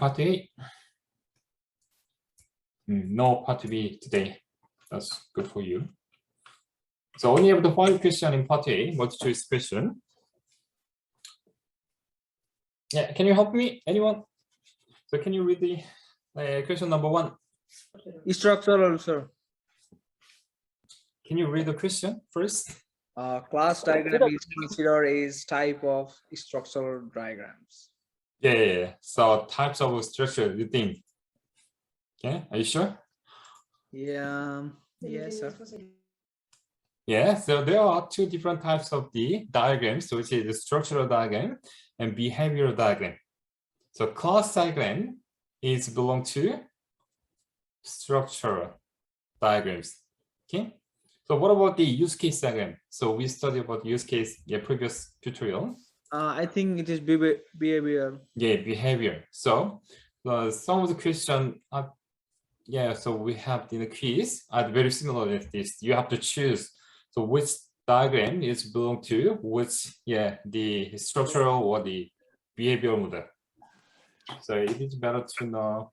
part A? No part B today. That's good for you. So only have the 5 question in part A, multiple choice question. Yeah, can you help me? Anyone? So can you read the question number 1? Structural, sir. Can you read the question first? Class diagram is considered as type of structural diagrams. Yeah. So types of structure, you think? Okay, are you sure? Yeah. Yes, sir. Yeah, so there are 2 different types of the diagrams, which is the structural diagram and behavioral diagram. So class diagram is belong to structural diagrams. Okay. So what about the use case diagram? So we studied about use case in previous tutorial. I think it is behavior. Yeah, behavior. So some of the question are, yeah, so we have in the quiz are very similar as this. You have to choose. So which diagram is belong to which, yeah, the structural or the behavioral model. So it is better to know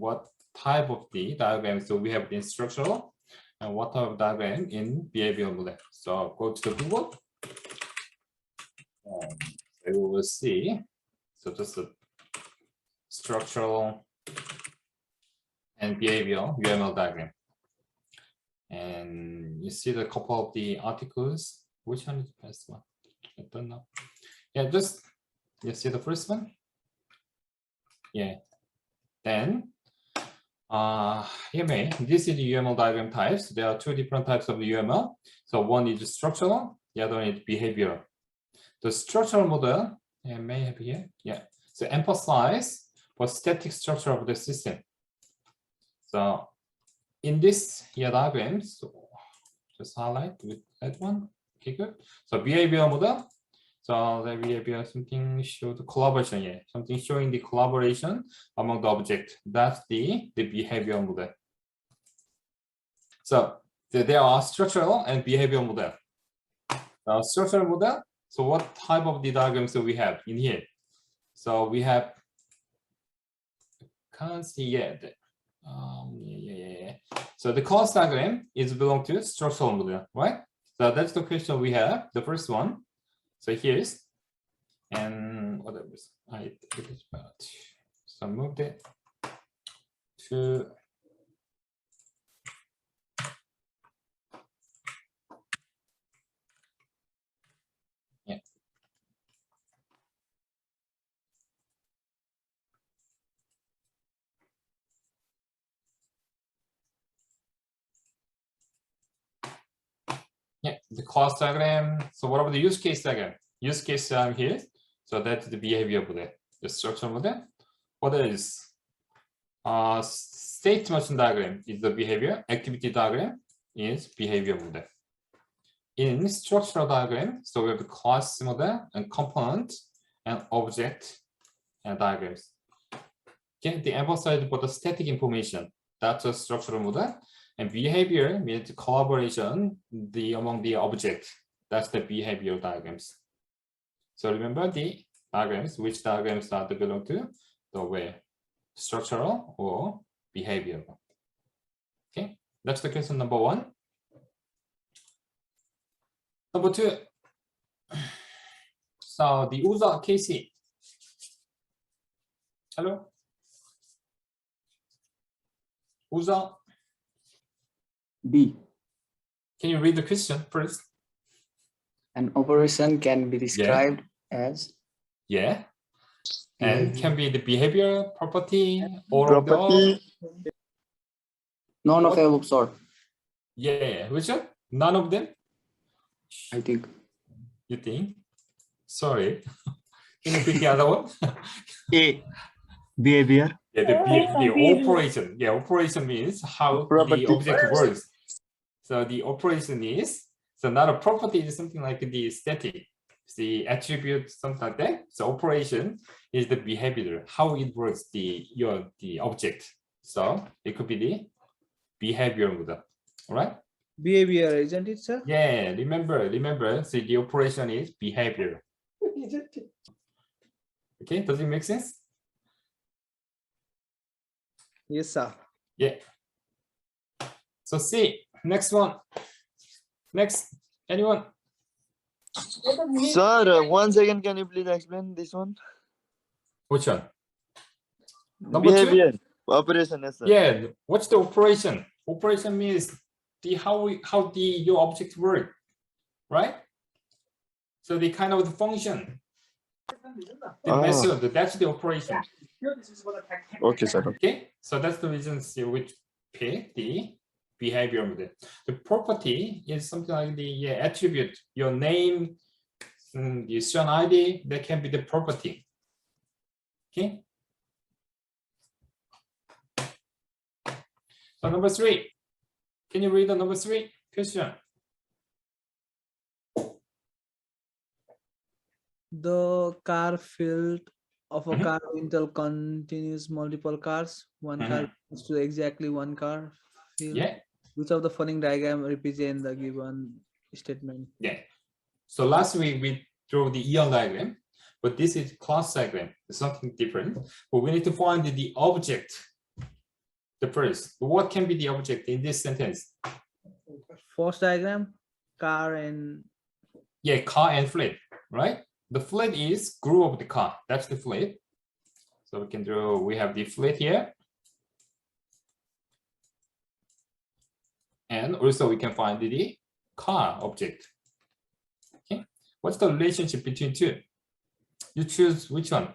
what type of the diagram. So we have the structural and what type of diagram in behavioral model. So go to the Google. So we will see. So just the structural and behavioral UML diagram. And you see the couple of the articles. Which one is the best one? I don't know. Yeah, just you see the first one. Yeah. Then here this is the UML diagram types. There are 2 different types of UML. So one is structural, the other one is behavioral. The structural model, I may have here. Yeah. So emphasize for static structure of the system. So in this here diagram, so just highlight with that one. Okay, good. So behavioral model. So the behavior something show the collaboration, yeah, something showing the collaboration among the object. That's the behavior model. So there are structural and behavioral model. Structural model. So what type of the diagrams do we have in here? So we have, can't see yet. So the class diagram is belong to structural model, right? So that's the question we have. The first one. So here's, and what else? I think it's about. So moved it to yeah. Yeah, the class diagram. So what about the use case diagram? Use case diagram here. So that's the behavior model, the structure model. What is state motion diagram is the behavior. Activity diagram is behavior model. In structural diagram, so we have the class model and component and object and diagrams. Okay, the emphasize for the static information. That's a structural model. And behavior means collaboration among the object. That's the behavioral diagrams. So remember the diagrams, which diagrams are to belong to the way structural or behavioral. Okay, that's the question number 1. Number 2. So the user Casey. Hello. User. B. Can you read the question first? An operation can be described as. Yeah. And can be the behavior, property, or property. None of the above sort. Yeah, which one? None of them? I think. You think? Sorry. Can you pick the other one? A. Behavior. Yeah, the operation. Yeah, operation means how Property. the object works. So the operation is, so not a property is something like the static, the attribute, something like that. So operation is the behavior, how it works, the object. So it could be the behavior model. All right? Behavior, isn't it, sir? Yeah, remember. So the operation is behavior. Okay, does it make sense? Yes, sir. Yeah. So C, next one. Next, anyone? Sir, 1 second, can you please explain this one? Which one? Number two? Behavior. Operation, yes, sir. Yeah, what's the operation? Operation means how your object work, right? So the kind of the function, the method, that's the operation. Okay, sir. Okay, so that's the reason which pick the behavior model. The property is something like the attribute, your name, the student ID, that can be the property. Okay. So number 3, can you read the number 3 question? The car field of a car rental continues multiple cars. One car is to exactly one car field. Yeah. Which of the following diagram represent the given statement? Yeah. So last week we drew the Eon diagram, but this is class diagram. It's something different. But we need to find the object. The first, what can be the object in this sentence? First diagram, car and Yeah, car and fleet, right? The fleet is group of the car. That's the fleet. So we can draw. We have the fleet here, and also we can find the car object. Okay, what's the relationship between two? You choose which one.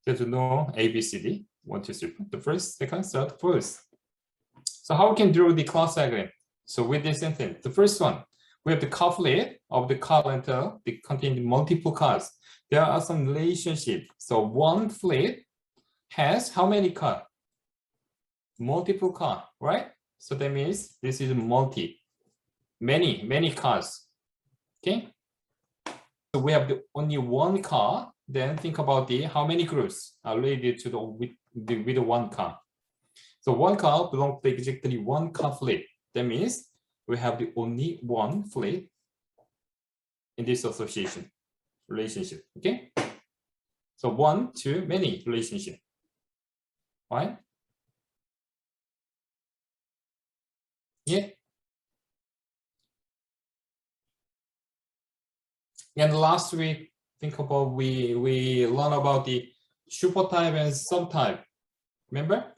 There's no A, B, C, D. 1, 2, 3. The first, second, third, fourth. So how we can draw the class diagram? So with this sentence, the first one, we have the car fleet of the car rental. They contain multiple cars. There are some relationship. So one fleet has how many cars? Multiple car, right? So that means this is many cars. Okay. So we have only one car. Then think about how many groups are related to with the one car. So one car belongs to exactly one car fleet. That means we have only one fleet in this association relationship. Okay. So one to many relationship. Right? Yeah. And last week, think about we learned about the supertype and subtype. Remember?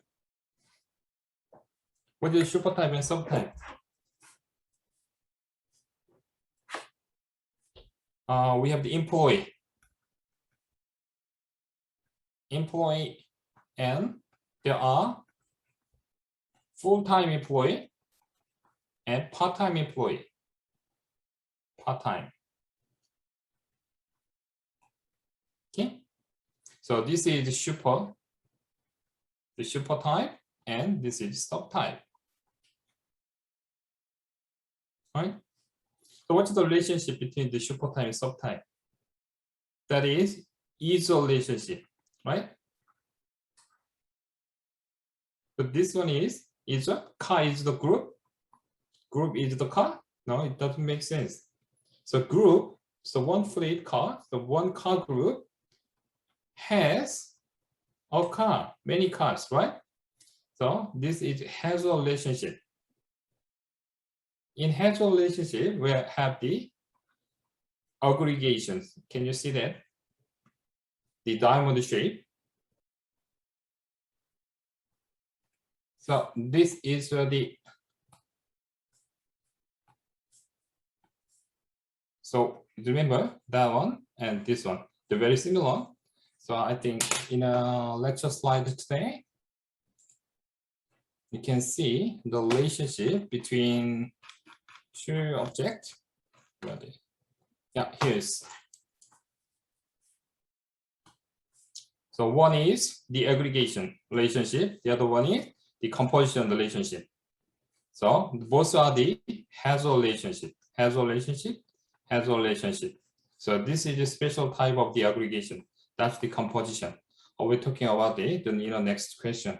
What is supertype and subtype? We have the employee, and there are full-time employee and part-time employee. Part-time. Okay. So this is the super type, and this is subtype. Right? So what's the relationship between the super type and subtype? That is a relationship, right? But this one is a car is the group is the car. No, it doesn't make sense. So group, so one fleet car, the one car group has a car, many cars, right? So this has a relationship. In has a relationship, we have the aggregations. Can you see that? The diamond shape. So this is so remember that one and this one, they're very similar. So I think in a lecture slide today, you can see the relationship between two objects. Yeah, here's. So one is the aggregation relationship. The other one is the composition relationship. So both are the has a relationship. So this is a special type of the aggregation. That's the composition. We're talking about the next question.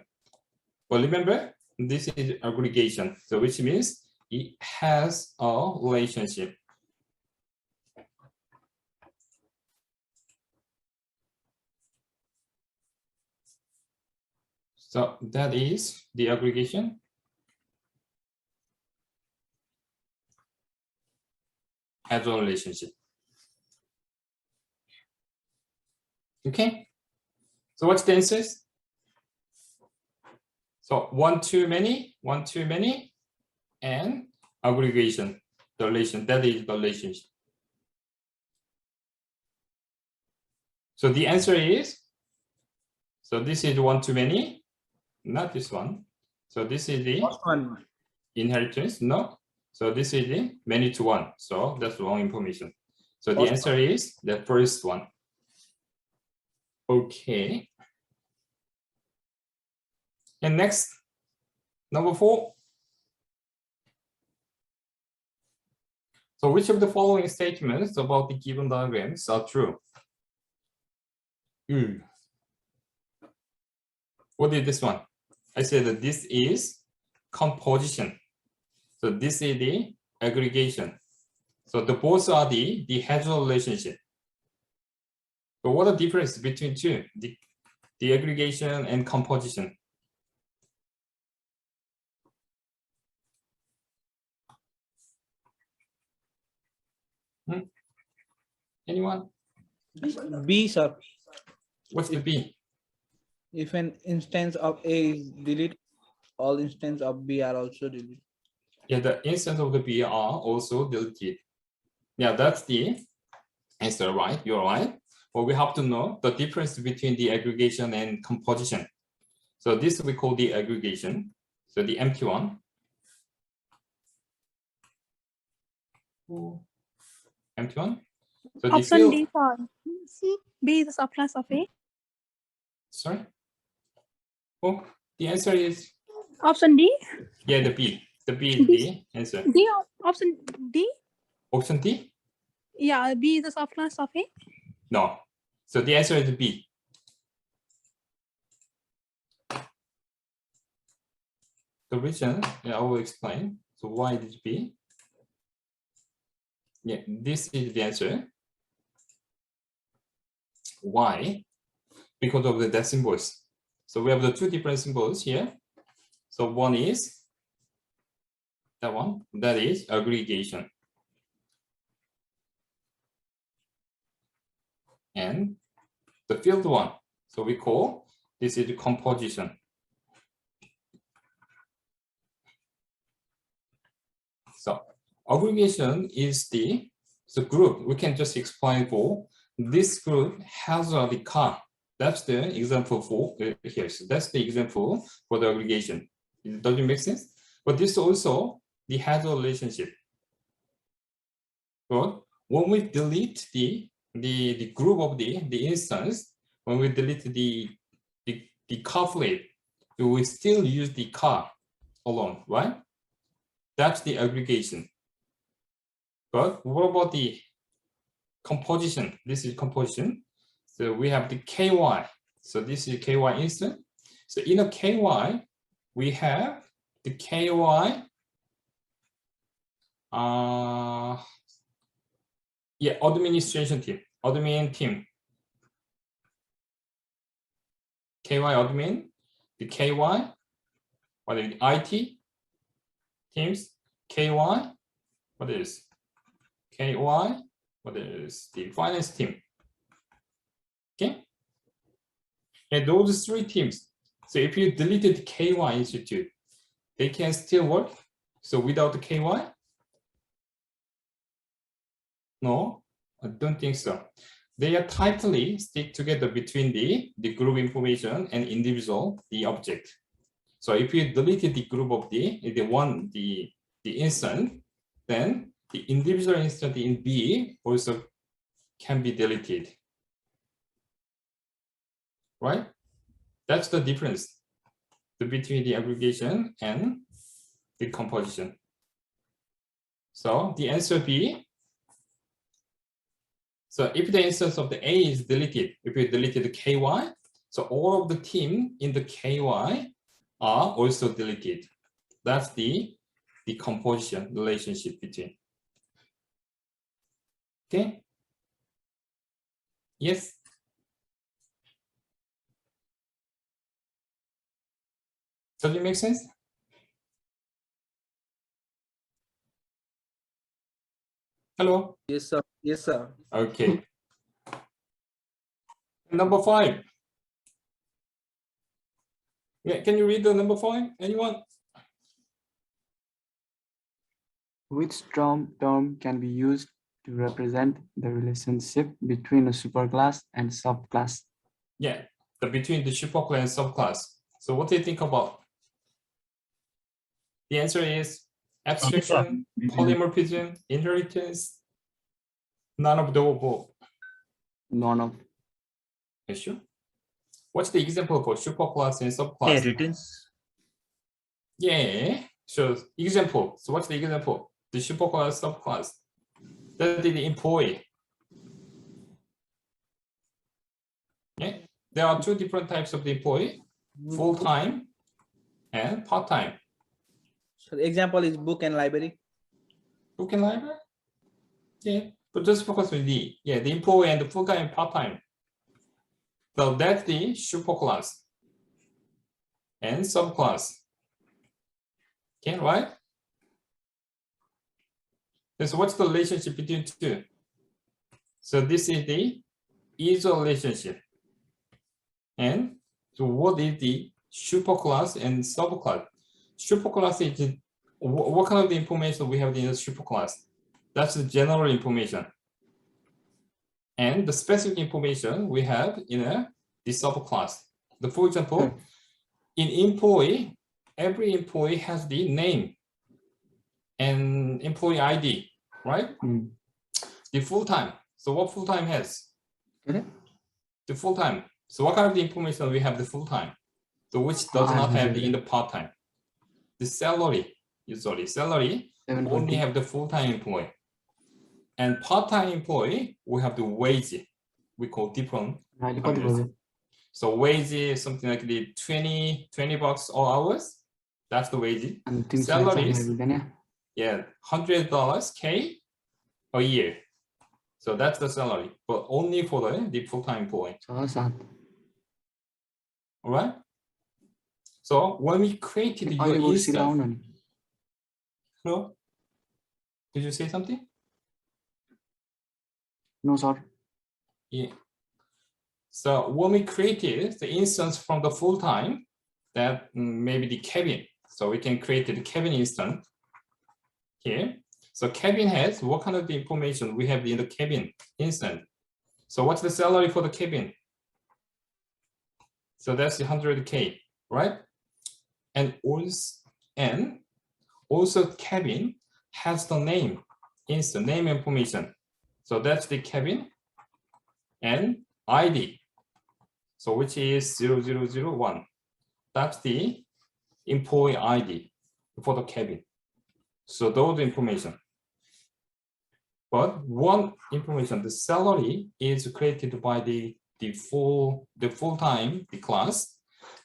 But remember, this is aggregation. So which means it has a relationship. So that is the aggregation. As a relationship. Okay. So what's the answers? So one too many, and aggregation, the relation, that is the relationship. So the answer is, so this is one too many, not this one. So this is the First one. inheritance, no. So this is the many to one. So that's wrong information. So the First answer is the first one. Okay. And next, number 4. So which of the following statements about the given diagrams are true? What is this one? I said that this is composition. So this is the aggregation. So the both are the hazard relationship. But what are the difference between two? The aggregation and composition. Anyone? B, sir. What's the B? If an instance of A is deleted, all instances of B are also deleted. Yeah, the instance of the B are also deleted. Yeah, that's the answer, right? You're right. But we have to know the difference between the aggregation and composition. So this we call the aggregation. So the empty one. Empty one. So Option D for B is the subclass of A. Sorry. Oh, the answer is Option D. yeah, the B. The B is the answer. D. Option D. Option D? Yeah, B is the subclass of A. No. So the answer is B. The reason, yeah, I will explain. So why it is B? Yeah, this is the answer. Why? Because of the that symbols. So we have the two different symbols here. So one is that one, that is aggregation. And the field one, so we call this is composition. So aggregation is the group. We can just explain for this group has the car. That's the example for here. So that's the example for the aggregation. Does it make sense? But this also the has a relationship. But when we delete the group of the instance, when we delete the car flip, we still use the car alone, right? That's the aggregation. But what about the composition? This is composition. So we have the KY. So this is KY instance. So in a KY, we have the KY. Yeah, administration team, admin team. KY admin, the KY, what is IT teams, KY, what is KY, what is the finance team. Okay. And those three teams. So if you deleted KY institute, they can still work. So without the KY? No, I don't think so. They are tightly stick together between the group information and individual, the object. So if you deleted the group of the instance, then the individual instance in B also can be deleted. Right? That's the difference between the aggregation and the composition. So the answer B. So if the instance of the A is deleted, if you deleted the KY, so all of the team in the KY are also deleted. That's the composition relationship between. Okay. Yes. Does it make sense? Hello? Yes, sir. Yes, sir. Okay. Number 5. Yeah, can you read the number 5? Anyone? Which term can be used to represent the relationship between a superclass and subclass? Yeah, between the superclass and subclass. So what do you think about? The answer is abstraction, polymorphism, inheritance, none of the above. None of. You sure? What's the example for superclass and subclass? Inheritance. Yeah. So example. So what's the example? The superclass, subclass. That is the employee. Yeah. There are 2 different types of the employee: full-time and part-time. So the example is book and library. Book and library? Yeah. But just focus on the employee and the full-time and part-time. So that's the superclass and subclass. Okay, right? And so what's the relationship between 2? So this is the user relationship. And so what is the superclass and subclass? Superclass is what kind of the information we have in the superclass? That's the general information. And the specific information we have in the subclass. For example, in employee, every employee has the name and employee ID, right? The full-time. So what full-time has? The full-time. So what kind of the information we have the full-time? So which does not have the in the part-time. The salary, usually salary only have the full-time employee. And part-time employee, we have the wage. We call different. So wage is something like the 20 bucks all hours. That's the wage. Salaries, yeah, $100 K a year. So that's the salary, but only for the full-time employee. All right. So when we created your instance, hello, did you say something? No, sir. Yeah. So when we created the instance from the full-time, that maybe the cabin. So we can create the cabin instance here. So cabin has what kind of the information we have in the cabin instance. So what's the salary for the cabin? So that's 100K, right? And also cabin has the name, instant name information. So that's the cabin and ID. So which is 0001. That's the employee ID for the cabin. So those information. But one information, the salary is created by the full-time class,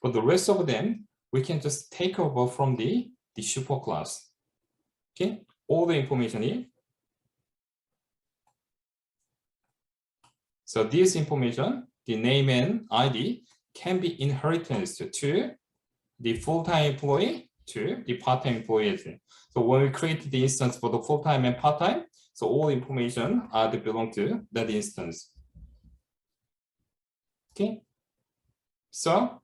but the rest of them we can just take over from the super class. Okay, all the information here. So this information, the name and ID, can be inherited to the full-time employee to the part-time employee. So when we create the instance for the full-time and part-time, so all information are to belong to that instance. Okay. So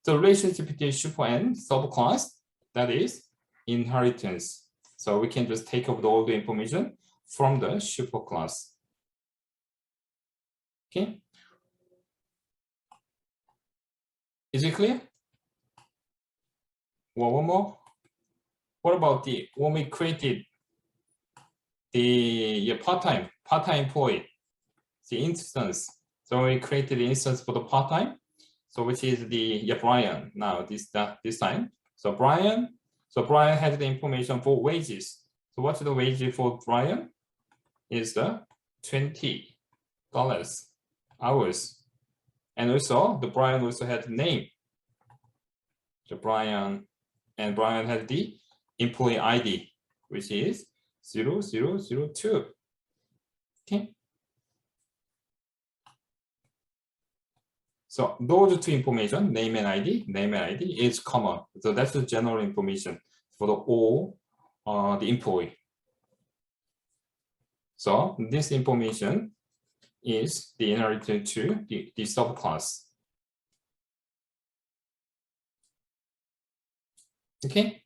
the relationship between super and subclass, that is inheritance. So we can just take over all the information from the superclass. Okay. Is it clear? One more. What about when we created the part-time employee, the instance. So we created the instance for the part-time. So which is the Brian now this time. So Brian has the information for wages. So what's the wage for Brian? Is the $20 hours. And also the Brian also has the name. So Brian has the employee ID, which is 0002. Okay. So those two information, name and ID is common. So that's the general information for the all the employee. So this information is the inherited to the subclass. Okay.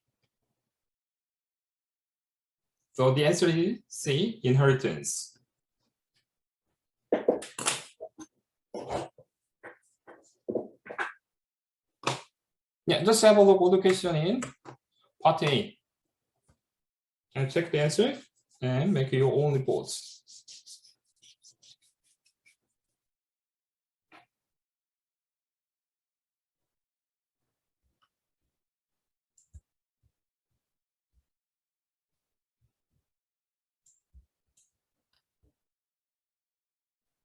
So the answer is C, inheritance. Yeah, just have a look at the question in part A. And check the answer and make your own reports.